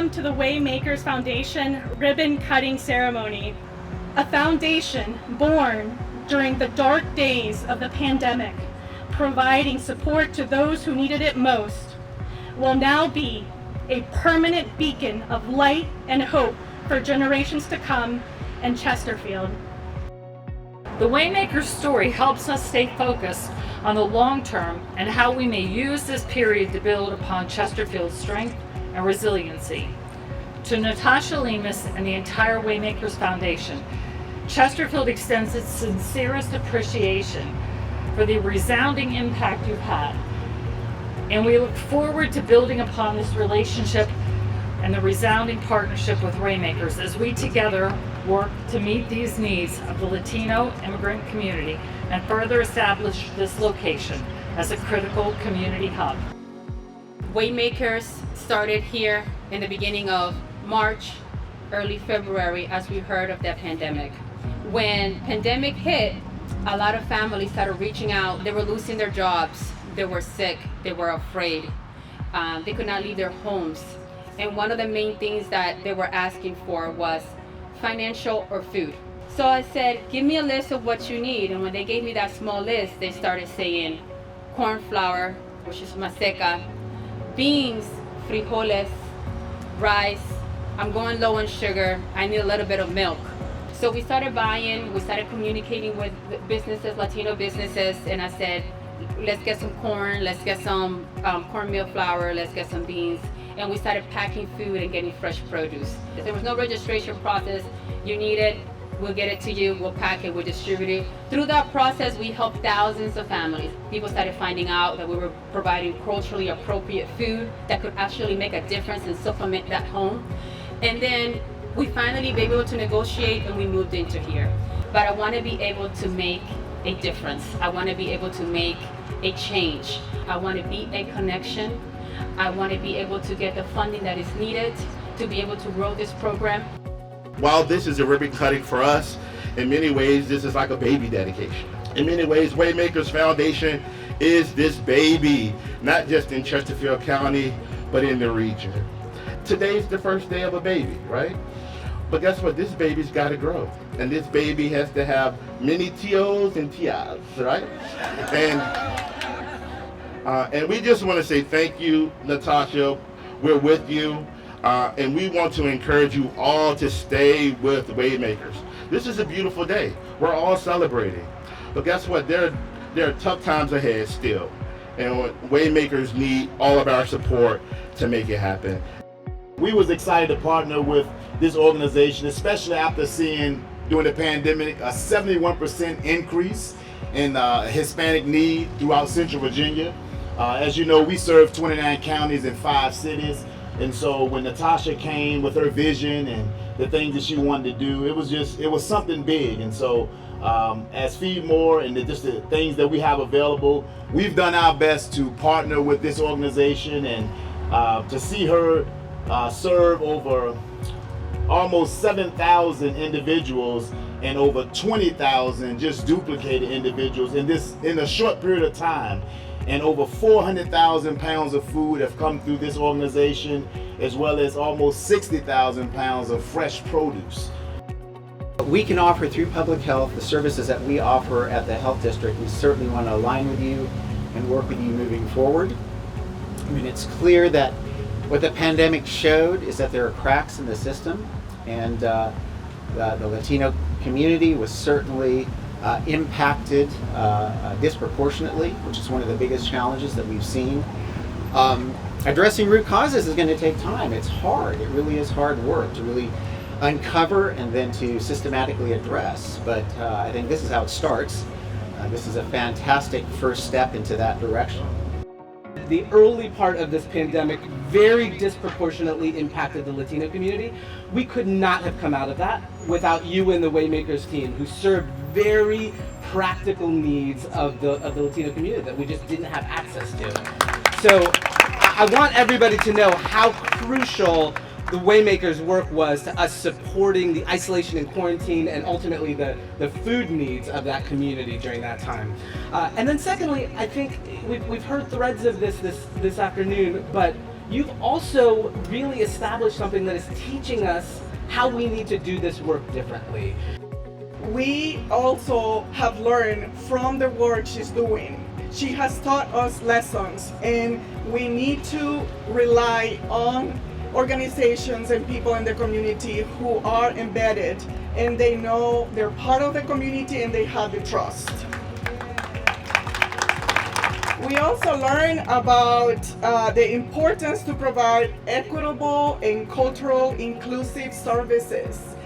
Welcome to the Waymakers Foundation ribbon cutting ceremony. A foundation born during the dark days of the pandemic, providing support to those who needed it most, will now be a permanent beacon of light and hope for generations to come in Chesterfield. The Waymakers story helps us stay focused on the long term and how we may use this period to build upon Chesterfield's strength and resiliency. To Natasha Lemus and the entire Waymakers Foundation, Chesterfield extends its sincerest appreciation for the resounding impact you've had. And we look forward to building upon this relationship and the resounding partnership with Waymakers as we together work to meet these needs of the Latino immigrant community and further establish this location as a critical community hub. Waymakers started here in the beginning of March, early February, as we heard of the pandemic. When pandemic hit, a lot of families started reaching out. They were losing their jobs, they were sick, they were afraid, they could not leave their homes. And one of the main things that they were asking for was financial or food. So I said, give me a list of what you need. And when they gave me that small list, they started saying corn flour, which is maseca, beans, frijoles, rice, I'm going low on sugar, I need a little bit of milk. So we started buying, we started communicating with businesses, Latino businesses, and I said, let's get some corn, let's get some cornmeal flour, let's get some beans. And we started packing food and getting fresh produce. There was no registration process. You need it, we'll get it to you, we'll pack it, we'll distribute it. Through that process, we helped thousands of families. People started finding out that we were providing culturally appropriate food that could actually make a difference and supplement that home. And then we finally be able to negotiate and we moved into here. But I want to be able to make a difference. I want to be able to make a change. I want to be a connection. I want to be able to get the funding that is needed to be able to grow this program. While this is a ribbon cutting for us, in many ways this is like a baby dedication. In many ways, Waymakers Foundation is this baby, not just in Chesterfield County, but in the region. Today's the first day of a baby, right? But guess what? This baby's got to grow. And this baby has to have many T.O.s and T.I.s, right? And we just want to say thank you, Natasha. We're with you. And we want to encourage you all to stay with Waymakers. This is a beautiful day. We're all celebrating. But guess what? There are tough times ahead still. And Waymakers need all of our support to make it happen. We was excited to partner with this organization, especially after seeing during the pandemic a 71% increase in Hispanic need throughout Central Virginia. As you know, we serve 29 counties in 5 cities. And so when Natasha came with her vision and the things that she wanted to do, it was something big. And so as Feed More and just the things that we have available, we've done our best to partner with this organization and to see her serve over almost 7,000 individuals and over 20,000 just duplicated individuals in a short period of time. And over 400,000 pounds of food have come through this organization, as well as almost 60,000 pounds of fresh produce. We can offer through public health the services that we offer at the health district. We certainly want to align with you and work with you moving forward. I mean, it's clear that what the pandemic showed is that there are cracks in the system, and the Latino community was certainly impacted disproportionately, which is one of the biggest challenges that we've seen. Addressing root causes is going to take time. It's hard. It really is hard work to really uncover and then to systematically address. But I think this is how it starts. This is a fantastic first step into that direction. The early part of this pandemic very disproportionately impacted the Latino community. We could not have come out of that without you and the Waymakers team, who served very practical needs of the Latino community that we just didn't have access to. So I want everybody to know how crucial the Waymakers work was to us supporting the isolation and quarantine and ultimately the food needs of that community during that time. And then secondly, I think we've heard threads of this afternoon, but you've also really established something that is teaching us how we need to do this work differently. We also have learned from the work she's doing. She has taught us lessons, and we need to rely on organizations and people in the community who are embedded, and they know they're part of the community and they have the trust. We also learn about the importance to provide equitable and cultural inclusive services.